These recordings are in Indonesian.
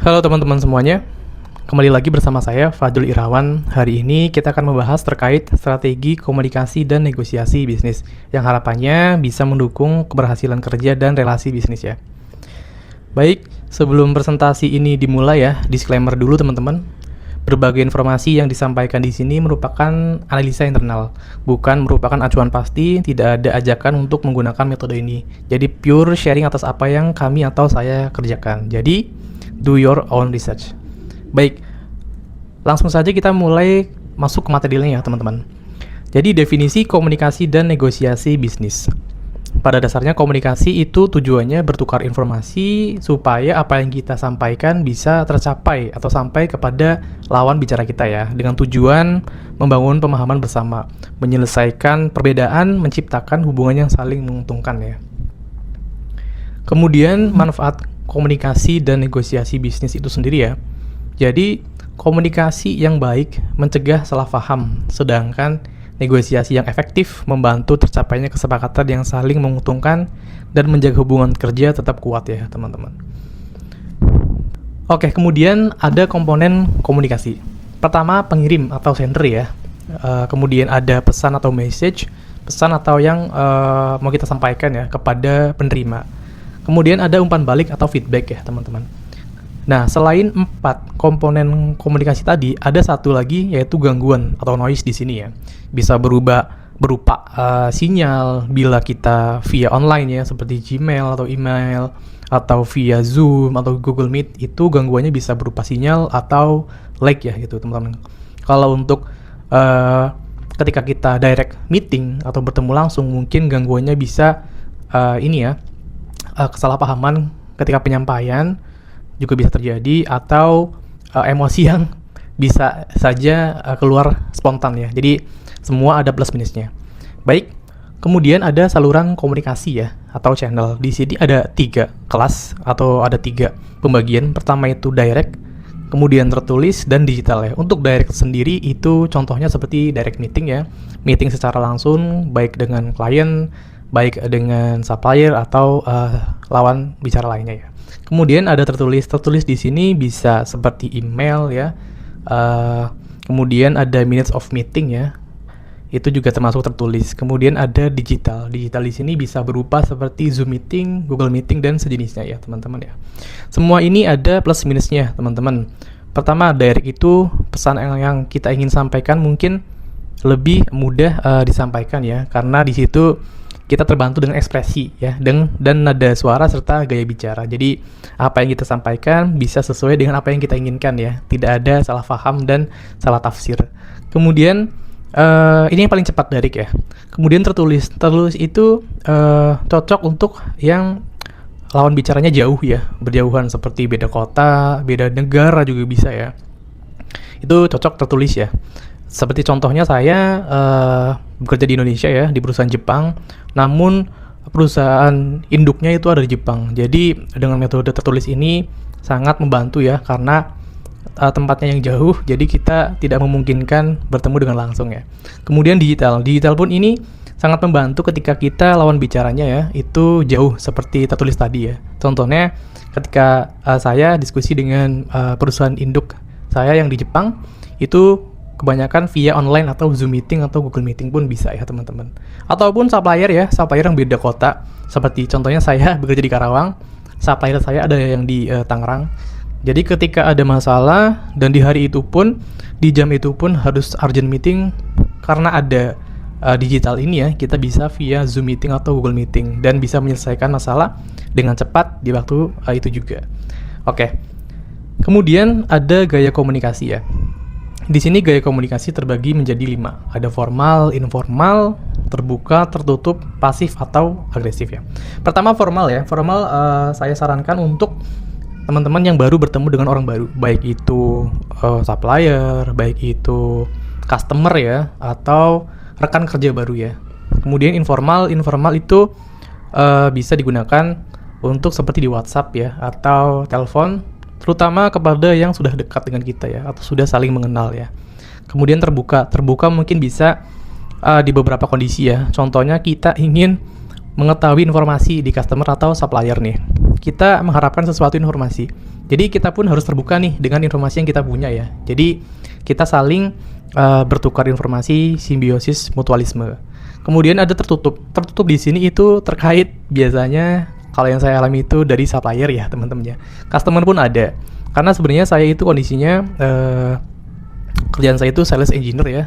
Halo teman-teman semuanya, kembali lagi bersama saya Fadul Irawan. Hari ini kita akan membahas terkait strategi komunikasi dan negosiasi bisnis yang harapannya bisa mendukung keberhasilan kerja dan relasi bisnis ya. Baik, sebelum presentasi ini dimulai ya, disclaimer dulu teman-teman. Berbagai informasi yang disampaikan di sini merupakan analisa internal, bukan merupakan acuan pasti, tidak ada ajakan untuk menggunakan metode ini. Jadi pure sharing atas apa yang kami atau saya kerjakan. Jadi do your own research. Baik, langsung saja kita mulai masuk ke materinya ya teman-teman. Jadi definisi komunikasi dan negosiasi bisnis. Pada dasarnya komunikasi itu tujuannya bertukar informasi supaya apa yang kita sampaikan bisa tercapai atau sampai kepada lawan bicara kita ya, dengan tujuan membangun pemahaman bersama, menyelesaikan perbedaan, menciptakan hubungan yang saling menguntungkan ya. Kemudian manfaat komunikasi dan negosiasi bisnis itu sendiri ya. Jadi komunikasi yang baik mencegah salah paham, sedangkan negosiasi yang efektif membantu tercapainya kesepakatan yang saling menguntungkan dan menjaga hubungan kerja tetap kuat ya teman-teman. Oke, kemudian ada komponen komunikasi. Pertama pengirim atau sender ya. Kemudian ada pesan atau message, pesan atau yang mau kita sampaikan ya kepada penerima. Kemudian ada umpan balik atau feedback ya teman-teman. Nah, selain 4 komponen komunikasi tadi, ada satu lagi yaitu gangguan atau noise di sini ya. Bisa berupa sinyal bila kita via online ya, seperti Gmail atau email, atau via Zoom atau Google Meet, itu gangguannya bisa berupa sinyal atau lag ya gitu teman-teman. Kalau untuk ketika kita direct meeting atau bertemu langsung, mungkin gangguannya bisa kesalahpahaman ketika penyampaian juga bisa terjadi, atau emosi yang bisa saja keluar spontan ya. Jadi semua ada plus minusnya. Baik, kemudian ada saluran komunikasi ya atau channel. Di sini ada 3 kelas atau ada 3 pembagian. Pertama itu direct, kemudian tertulis, dan digital ya. Untuk direct sendiri itu contohnya seperti direct meeting ya, meeting secara langsung baik dengan klien, baik dengan supplier atau lawan bicara lainnya ya. Kemudian ada tertulis. Tertulis di sini bisa seperti email ya. Kemudian ada minutes of meeting ya. Itu juga termasuk tertulis. Kemudian ada digital. Digital di sini bisa berupa seperti Zoom meeting, Google meeting dan sejenisnya ya, teman-teman ya. Semua ini ada plus minusnya, teman-teman. Pertama, direct itu pesan yang kita ingin sampaikan mungkin lebih mudah disampaikan ya, karena di situ kita terbantu dengan ekspresi ya, dan nada suara serta gaya bicara. Jadi apa yang kita sampaikan bisa sesuai dengan apa yang kita inginkan ya, tidak ada salah paham dan salah tafsir. Kemudian ini yang paling cepat direct ya. Kemudian tertulis itu cocok untuk yang lawan bicaranya jauh ya, berjauhan seperti beda kota, beda negara juga bisa ya. Itu cocok tertulis ya. Seperti contohnya saya bekerja di Indonesia ya, di perusahaan Jepang, namun perusahaan induknya itu ada di Jepang. Jadi dengan metode tertulis ini sangat membantu ya, karena tempatnya yang jauh, jadi kita tidak memungkinkan bertemu dengan langsung ya. Kemudian digital pun ini sangat membantu ketika kita lawan bicaranya ya itu jauh seperti tertulis tadi ya. Contohnya ketika saya diskusi dengan perusahaan induk saya yang di Jepang, itu kebanyakan via online atau Zoom meeting atau Google meeting pun bisa ya teman-teman. Ataupun supplier ya, supplier yang beda kota. Seperti contohnya saya bekerja di Karawang, supplier saya ada yang di Tangerang. Jadi ketika ada masalah dan di hari itu pun, di jam itu pun harus urgent meeting, karena ada digital ini ya, kita bisa via Zoom meeting atau Google meeting dan bisa menyelesaikan masalah dengan cepat di waktu itu juga. Oke. Kemudian ada gaya komunikasi ya. Di sini gaya komunikasi terbagi menjadi 5. Ada formal, informal, terbuka, tertutup, pasif atau agresif ya. Pertama formal ya. Formal saya sarankan untuk teman-teman yang baru bertemu dengan orang baru, baik itu supplier, baik itu customer ya, atau rekan kerja baru ya. Kemudian informal itu bisa digunakan untuk seperti di WhatsApp ya, atau telepon, terutama kepada yang sudah dekat dengan kita ya, atau sudah saling mengenal ya. Kemudian terbuka mungkin bisa di beberapa kondisi ya. Contohnya kita ingin mengetahui informasi di customer atau supplier nih. Kita mengharapkan sesuatu informasi. Jadi kita pun harus terbuka nih dengan informasi yang kita punya ya. Jadi kita saling bertukar informasi, simbiosis mutualisme. Kemudian ada tertutup. Tertutup di sini itu terkait biasanya kalau yang saya alami itu dari supplier ya teman-teman ya. Customer pun ada. Karena sebenarnya saya itu kondisinya kerjaan saya itu sales engineer ya.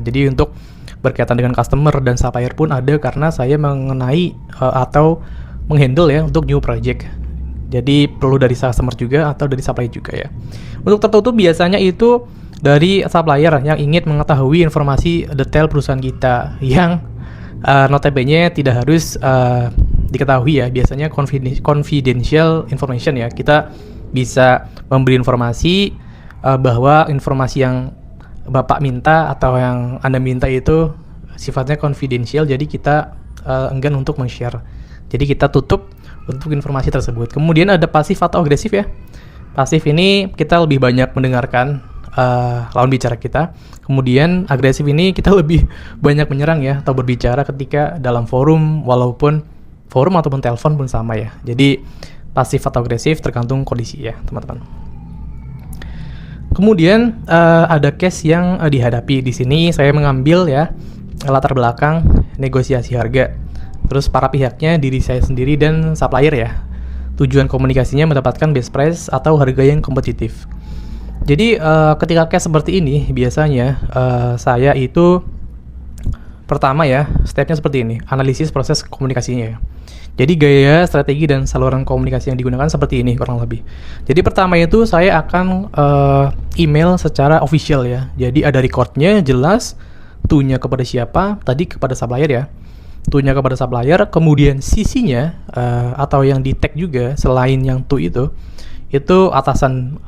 Jadi untuk berkaitan dengan customer dan supplier pun ada karena saya mengenai atau menghandle ya untuk new project. Jadi perlu dari customer juga atau dari supplier juga ya. Untuk tertutup biasanya itu dari supplier yang ingin mengetahui informasi detail perusahaan kita yang notabene tidak harus diketahui ya. Biasanya confidential information ya. Kita bisa memberi informasi bahwa informasi yang Bapak minta atau yang Anda minta itu sifatnya confidential, jadi kita enggan untuk men-share. Jadi kita tutup untuk informasi tersebut. Kemudian ada pasif atau agresif ya. Pasif ini kita lebih banyak mendengarkan lawan bicara kita. Kemudian agresif ini kita lebih banyak menyerang ya atau berbicara ketika dalam forum, walaupun forum ataupun telepon pun sama ya. Jadi pasif atau agresif tergantung kondisi ya teman-teman. Kemudian ada case yang dihadapi di sini. Saya mengambil ya latar belakang negosiasi harga. Terus para pihaknya diri saya sendiri dan supplier ya. Tujuan komunikasinya mendapatkan best price atau harga yang kompetitif. Jadi ketika case seperti ini biasanya saya itu pertama ya stepnya seperti ini, analisis proses komunikasinya ya. Jadi gaya, strategi, dan saluran komunikasi yang digunakan seperti ini kurang lebih. Jadi pertama itu saya akan email secara official ya. Jadi ada recordnya jelas, to-nya kepada siapa, tadi kepada supplier ya. To-nya kepada supplier, kemudian CC-nya atau yang di tag juga selain yang to itu atasan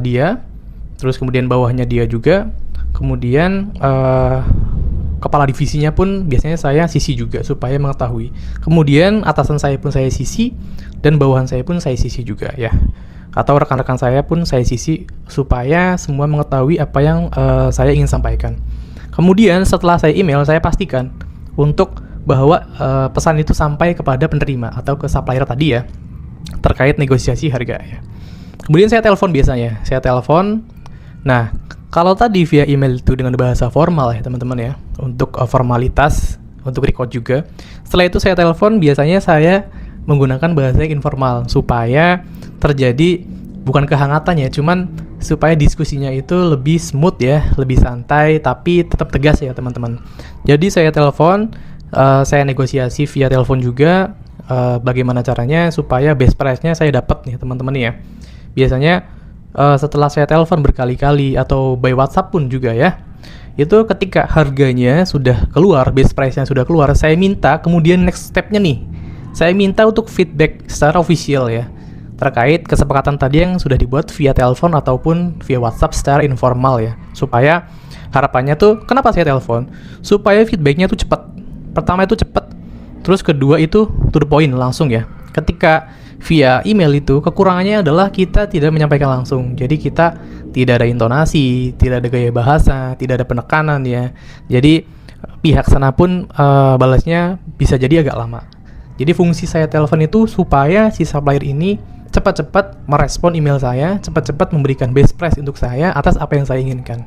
dia, terus kemudian bawahnya dia juga, kemudian kepala divisinya pun biasanya saya CC juga supaya mengetahui. Kemudian atasan saya pun saya CC dan bawahan saya pun saya CC juga ya. Atau rekan-rekan saya pun saya CC supaya semua mengetahui apa yang saya ingin sampaikan. Kemudian setelah saya email, saya pastikan untuk bahwa pesan itu sampai kepada penerima atau ke supplier tadi ya, terkait negosiasi harga ya. Kemudian saya telepon biasanya. Saya telepon. Nah, kalau tadi via email itu dengan bahasa formal ya teman-teman ya, untuk formalitas, untuk record juga. Setelah itu saya telepon, biasanya saya menggunakan bahasa yang informal supaya terjadi bukan kehangatan ya, cuman supaya diskusinya itu lebih smooth ya, lebih santai tapi tetap tegas ya teman-teman. Jadi saya telepon, saya negosiasi via telepon juga bagaimana caranya supaya best price-nya saya dapat nih teman-teman ya. Biasanya setelah saya telepon berkali-kali atau by WhatsApp pun juga ya, itu ketika harganya sudah keluar, best price-nya sudah keluar, saya minta kemudian next step-nya nih, saya minta untuk feedback secara official ya, terkait kesepakatan tadi yang sudah dibuat via telepon ataupun via WhatsApp secara informal ya, supaya harapannya tuh, kenapa saya telepon? Supaya feedbacknya tuh cepat. Pertama itu cepat, terus kedua itu to the point langsung ya. Ketika via email itu kekurangannya adalah kita tidak menyampaikan langsung. Jadi kita tidak ada intonasi, tidak ada gaya bahasa, tidak ada penekanan ya. Jadi pihak sana pun balasnya bisa jadi agak lama. Jadi fungsi saya telepon itu supaya si supplier ini cepat-cepat merespon email saya, cepat-cepat memberikan best price untuk saya atas apa yang saya inginkan.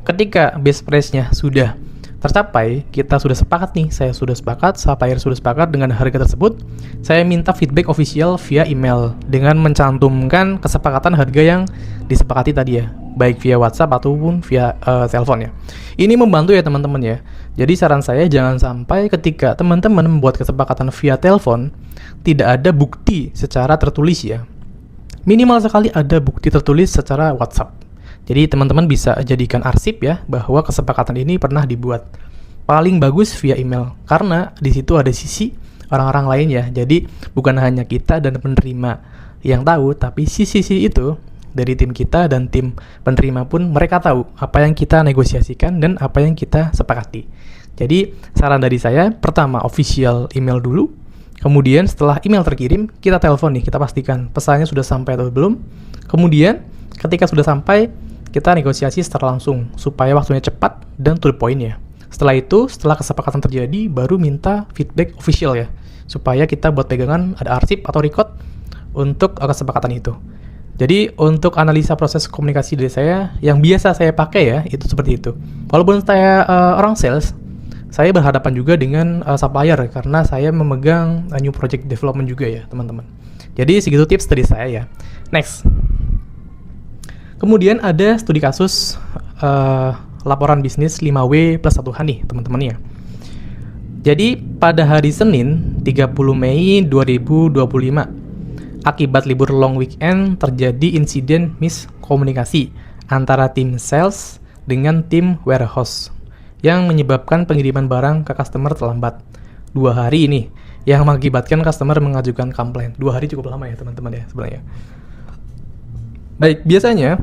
Ketika best price-nya sudah tercapai, kita sudah sepakat nih, saya sudah sepakat, supplier sudah sepakat dengan harga tersebut, saya minta feedback official via email dengan mencantumkan kesepakatan harga yang disepakati tadi ya, baik via WhatsApp ataupun via telepon ya. Ini membantu ya teman-teman ya. Jadi saran saya jangan sampai ketika teman-teman membuat kesepakatan via telepon tidak ada bukti secara tertulis ya. Minimal sekali ada bukti tertulis secara WhatsApp. Jadi teman-teman bisa jadikan arsip ya bahwa kesepakatan ini pernah dibuat. Paling bagus via email karena di situ ada sisi orang-orang lain ya. Jadi bukan hanya kita dan penerima yang tahu, tapi sisi itu dari tim kita dan tim penerima pun mereka tahu apa yang kita negosiasikan dan apa yang kita sepakati. Jadi saran dari saya, pertama official email dulu. Kemudian setelah email terkirim, kita telepon nih, kita pastikan pesannya sudah sampai atau belum. Kemudian ketika sudah sampai, kita negosiasi secara langsung supaya waktunya cepat dan to the point ya. Setelah itu, setelah kesepakatan terjadi, baru minta feedback official ya, supaya kita buat pegangan, ada arsip atau record untuk kesepakatan itu. Jadi untuk analisa proses komunikasi dari saya, yang biasa saya pakai ya, itu seperti itu. Walaupun saya orang sales, saya berhadapan juga dengan supplier karena saya memegang new project development juga ya teman-teman. Jadi segitu tips dari saya ya. Next. Kemudian ada studi kasus laporan bisnis 5W plus 1H nih teman-teman ya. Jadi pada hari Senin 30 Mei 2025 akibat libur long weekend terjadi insiden miskomunikasi antara tim sales dengan tim warehouse yang menyebabkan pengiriman barang ke customer terlambat 2 hari ini, yang mengakibatkan customer mengajukan komplain. 2 hari cukup lama ya teman-teman ya sebenarnya. Baik, biasanya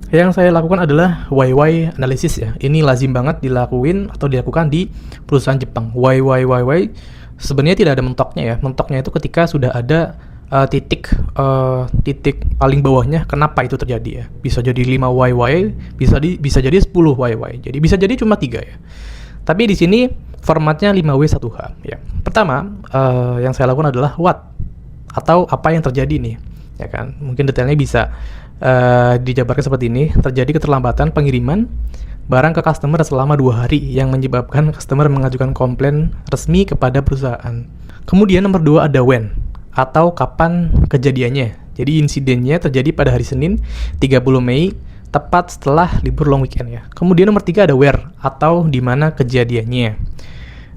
yang saya lakukan adalah why analysis ya. Ini lazim banget dilakukan di perusahaan Jepang. Why. Sebenarnya tidak ada mentoknya ya. Mentoknya itu ketika sudah ada titik paling bawahnya kenapa itu terjadi ya. Bisa jadi 5 why, bisa jadi 10 why. Jadi bisa jadi cuma 3 ya. Tapi di sini formatnya 5W 1H ya. Pertama, yang saya lakukan adalah what atau apa yang terjadi nih. Ya kan? Mungkin detailnya bisa dijabarkan seperti ini. Terjadi keterlambatan pengiriman barang ke customer selama 2 hari yang menyebabkan customer mengajukan komplain resmi kepada perusahaan. Kemudian nomor 2 ada when atau kapan kejadiannya. Jadi insidennya terjadi pada hari Senin 30 Mei tepat setelah libur long weekend ya. Kemudian nomor 3 ada where atau di mana kejadiannya.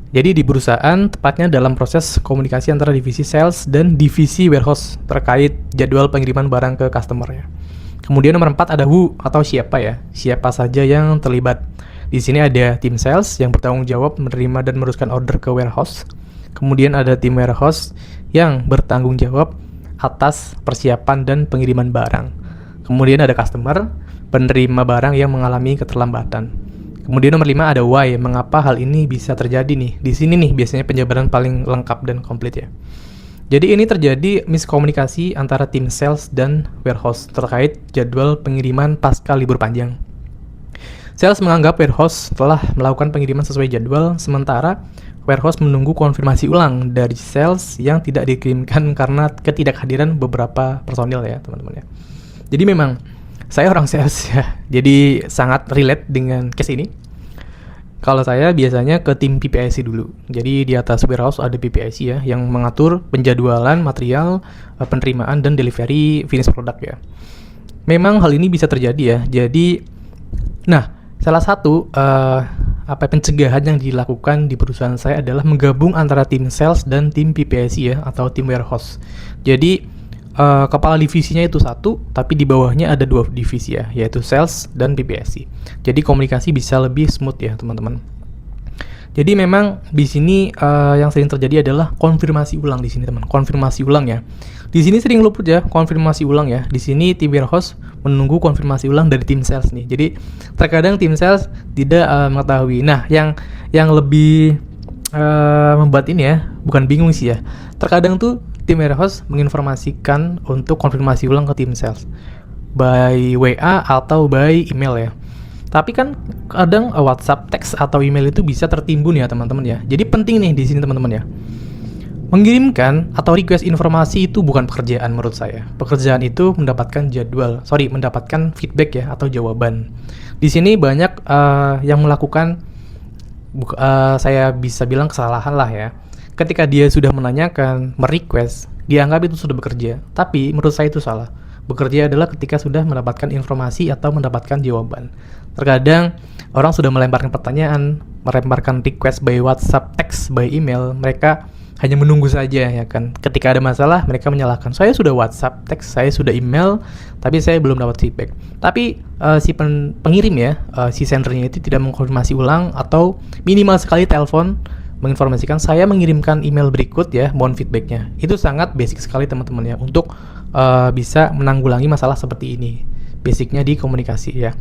Jadi di perusahaan tepatnya dalam proses komunikasi antara divisi sales dan divisi warehouse terkait jadwal pengiriman barang ke customer ya. Kemudian nomor 4 ada who atau siapa ya. Siapa saja yang terlibat. Di sini ada tim sales yang bertanggung jawab menerima dan meneruskan order ke warehouse. Kemudian ada tim warehouse yang bertanggung jawab atas persiapan dan pengiriman barang. Kemudian ada customer, penerima barang yang mengalami keterlambatan. Kemudian nomor 5 ada why, mengapa hal ini bisa terjadi nih. Di sini nih biasanya penjabaran paling lengkap dan komplit ya. Jadi ini terjadi miskomunikasi antara tim sales dan warehouse terkait jadwal pengiriman pasca libur panjang. Sales menganggap warehouse telah melakukan pengiriman sesuai jadwal, sementara warehouse menunggu konfirmasi ulang dari sales yang tidak dikirimkan karena ketidakhadiran beberapa personil ya teman-teman ya. Jadi memang saya orang sales ya, jadi sangat relate dengan case ini. Kalau saya biasanya ke tim PPIC dulu. Jadi di atas warehouse ada PPIC ya, yang mengatur penjadwalan material, penerimaan dan delivery finish product ya. Memang hal ini bisa terjadi ya. Jadi, nah salah satu pencegahan yang dilakukan di perusahaan saya adalah menggabung antara tim sales dan tim PPIC ya, atau tim warehouse. Jadi kepala divisinya itu satu, tapi di bawahnya ada 2 divisi ya, yaitu sales dan PPIC. Jadi komunikasi bisa lebih smooth ya teman-teman. Jadi memang di sini yang sering terjadi adalah konfirmasi ulang di sini teman, konfirmasi ulang ya. Di sini sering luput ya konfirmasi ulang ya. Di sini tim warehouse menunggu konfirmasi ulang dari tim sales nih. Jadi terkadang tim sales tidak mengetahui. Nah, yang lebih membuat ini ya, bukan bingung sih ya. Terkadang tuh tim warehouse menginformasikan untuk konfirmasi ulang ke tim sales by WA atau by email ya. Tapi kan kadang WhatsApp, teks atau email itu bisa tertimbun ya teman-teman ya. Jadi penting nih di sini teman-teman ya. Mengirimkan atau request informasi itu bukan pekerjaan menurut saya. Pekerjaan itu mendapatkan mendapatkan feedback ya atau jawaban. Di sini banyak yang melakukan saya bisa bilang kesalahan lah ya. Ketika dia sudah menanyakan, merequest, dianggap itu sudah bekerja. Tapi menurut saya itu salah. Bekerja adalah ketika sudah mendapatkan informasi atau mendapatkan jawaban. Terkadang orang sudah melemparkan pertanyaan, melemparkan request by WhatsApp, text, by email, mereka hanya menunggu saja ya kan. Ketika ada masalah, mereka menyalahkan. Saya sudah WhatsApp, text, saya sudah email, tapi saya belum dapat feedback. Tapi si pengirim ya, si sendernya itu tidak mengkonfirmasi ulang atau minimal sekali telepon menginformasikan saya mengirimkan email berikut ya, mohon feedbacknya. Itu sangat basic sekali teman-teman ya untuk bisa menanggulangi masalah seperti ini. Basicnya di komunikasi ya.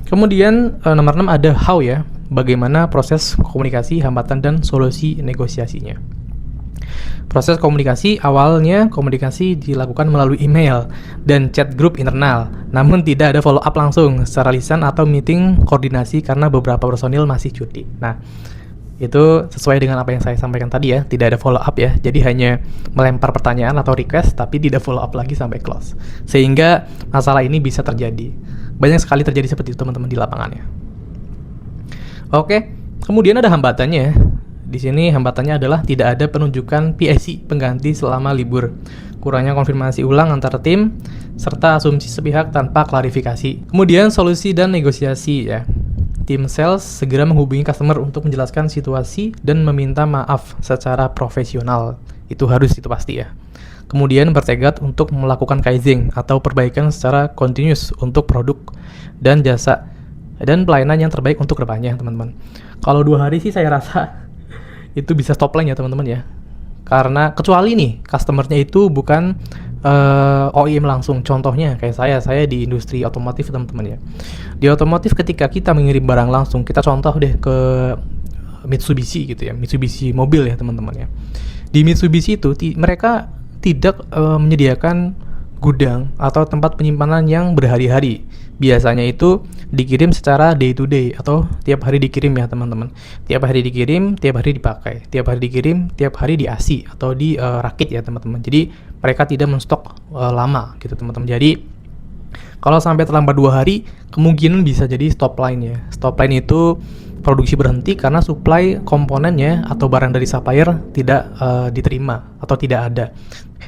Kemudian nomor 6 ada how ya, bagaimana proses komunikasi, hambatan dan solusi negosiasinya. Proses komunikasi awalnya komunikasi dilakukan melalui email dan chat grup internal, namun tidak ada follow up langsung secara lisan atau meeting koordinasi karena beberapa personil masih cuti. Nah, Itu sesuai dengan apa yang saya sampaikan tadi ya, tidak ada follow up ya. Jadi hanya melempar pertanyaan atau request tapi tidak follow up lagi sampai close. Sehingga masalah ini bisa terjadi. Banyak sekali terjadi seperti itu teman-teman di lapangannya. Oke, kemudian ada hambatannya. Di sini hambatannya adalah tidak ada penunjukan PIC pengganti selama libur, kurangnya konfirmasi ulang antar tim, serta asumsi sepihak tanpa klarifikasi. Kemudian solusi dan negosiasi ya. Tim sales segera menghubungi customer untuk menjelaskan situasi dan meminta maaf secara profesional. Itu harus, itu pasti ya. Kemudian bertekad untuk melakukan kaizen atau perbaikan secara continuous untuk produk dan jasa dan pelayanan yang terbaik untuk kedepannya, teman-teman. Kalau 2 hari sih saya rasa itu bisa stop line ya, teman-teman ya. Karena kecuali nih customernya itu bukan OEM langsung. Contohnya kayak saya di industri otomotif, teman-teman ya. Di otomotif ketika kita mengirim barang langsung, kita contoh deh ke Mitsubishi gitu ya, Mitsubishi mobil ya, teman-teman ya. Di Mitsubishi itu mereka tidak menyediakan gudang atau tempat penyimpanan yang berhari-hari. Biasanya itu dikirim secara day to day atau tiap hari dikirim ya, teman-teman. Tiap hari dikirim, tiap hari dipakai. Tiap hari dikirim, tiap hari di AC atau di rakit ya, teman-teman. Jadi mereka tidak menstok lama gitu, teman-teman. Jadi kalau sampai terlambat 2 hari, kemungkinan bisa jadi stop line ya. Stop line itu produksi berhenti karena supply komponennya atau barang dari supplier tidak diterima atau tidak ada.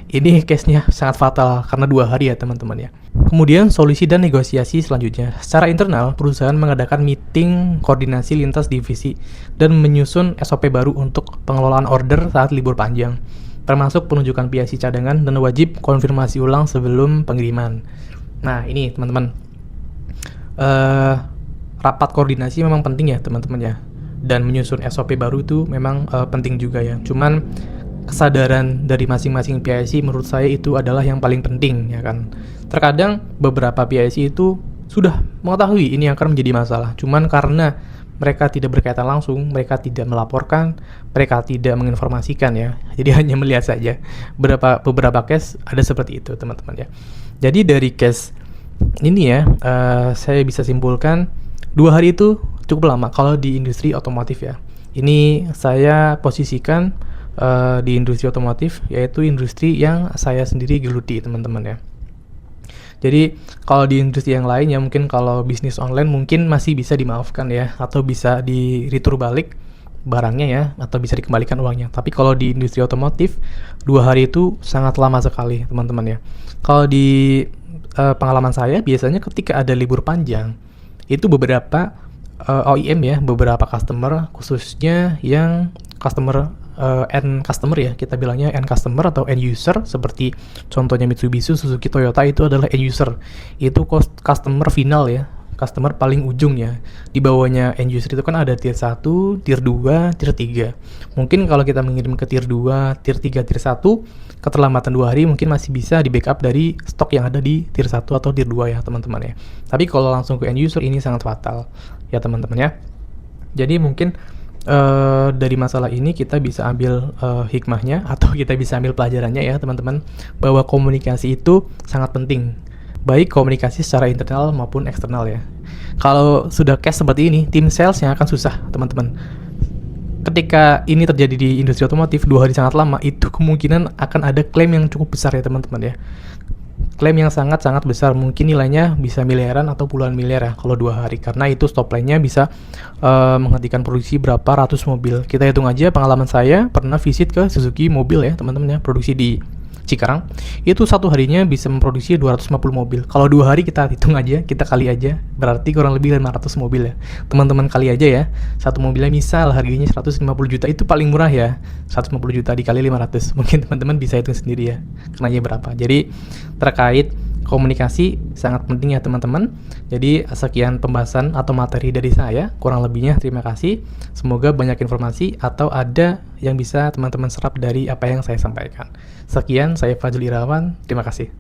Ini case-nya sangat fatal karena 2 hari ya, teman-teman ya. Kemudian solusi dan negosiasi selanjutnya. Secara internal, perusahaan mengadakan meeting koordinasi lintas divisi dan menyusun SOP baru untuk pengelolaan order saat libur panjang, termasuk penunjukan PIC cadangan dan wajib konfirmasi ulang sebelum pengiriman. Nah, ini teman-teman, rapat koordinasi memang penting ya, teman-teman ya. Dan menyusun SOP baru itu memang penting juga ya. Cuman kesadaran dari masing-masing PIC menurut saya itu adalah yang paling penting ya kan. Terkadang beberapa PIC itu sudah mengetahui ini akan menjadi masalah, cuman karena mereka tidak berkaitan langsung, mereka tidak melaporkan, mereka tidak menginformasikan ya. Jadi hanya melihat saja. Beberapa case ada seperti itu, teman-teman ya. Jadi dari case ini ya, saya bisa simpulkan 2 hari itu cukup lama kalau di industri otomotif ya. Ini saya posisikan di industri otomotif, yaitu industri yang saya sendiri geluti, teman-teman ya. Jadi kalau di industri yang lain ya, mungkin kalau bisnis online mungkin masih bisa dimaafkan ya, atau bisa di retur balik barangnya ya, atau bisa dikembalikan uangnya. Tapi kalau di industri otomotif 2 hari itu sangat lama sekali, teman-teman ya. Kalau di pengalaman saya biasanya ketika ada libur panjang itu beberapa OEM ya, beberapa customer khususnya yang customer end customer ya, kita bilangnya end customer atau end user, seperti contohnya Mitsubishi, Suzuki, Toyota itu adalah end user. Itu customer final ya, customer paling ujung ya. Di bawahnya end user itu kan ada tier 1, tier 2, tier 3. Mungkin kalau kita mengirim ke tier 2, tier 3, tier 1, keterlambatan 2 hari mungkin masih bisa di backup dari stok yang ada di tier 1 atau tier 2 ya, teman-teman ya. Tapi kalau langsung ke end user ini sangat fatal ya, teman-teman ya. Jadi mungkin dari masalah ini kita bisa ambil hikmahnya atau kita bisa ambil pelajarannya ya, teman-teman, bahwa komunikasi itu sangat penting, baik komunikasi secara internal maupun eksternal ya. Kalau sudah case seperti ini, tim sales yang akan susah, teman-teman. Ketika ini terjadi di industri otomotif 2 hari sangat lama, itu kemungkinan akan ada klaim yang cukup besar ya, teman-teman ya. Klaim yang sangat-sangat besar, mungkin nilainya bisa miliaran atau puluhan miliar ya kalau 2 hari, karena itu stop line-nya bisa menghentikan produksi berapa ratus mobil. Kita hitung aja, pengalaman saya pernah visit ke Suzuki mobil ya, teman-teman ya, produksi di Cikarang, itu 1 harinya bisa memproduksi 250 mobil. Kalau 2 hari kita hitung aja, kita kali aja, berarti kurang lebih 500 mobil ya. Teman-teman kali aja ya, satu mobilnya misal harganya 150 juta, itu paling murah ya, 150 juta dikali 500. Mungkin teman-teman bisa hitung sendiri ya, kenanya berapa. Jadi terkait komunikasi sangat penting ya, teman-teman. Jadi sekian pembahasan atau materi dari saya, kurang lebihnya terima kasih. Semoga banyak informasi atau ada yang bisa teman-teman serap dari apa yang saya sampaikan. Sekian, saya Fajrul Irawan, terima kasih.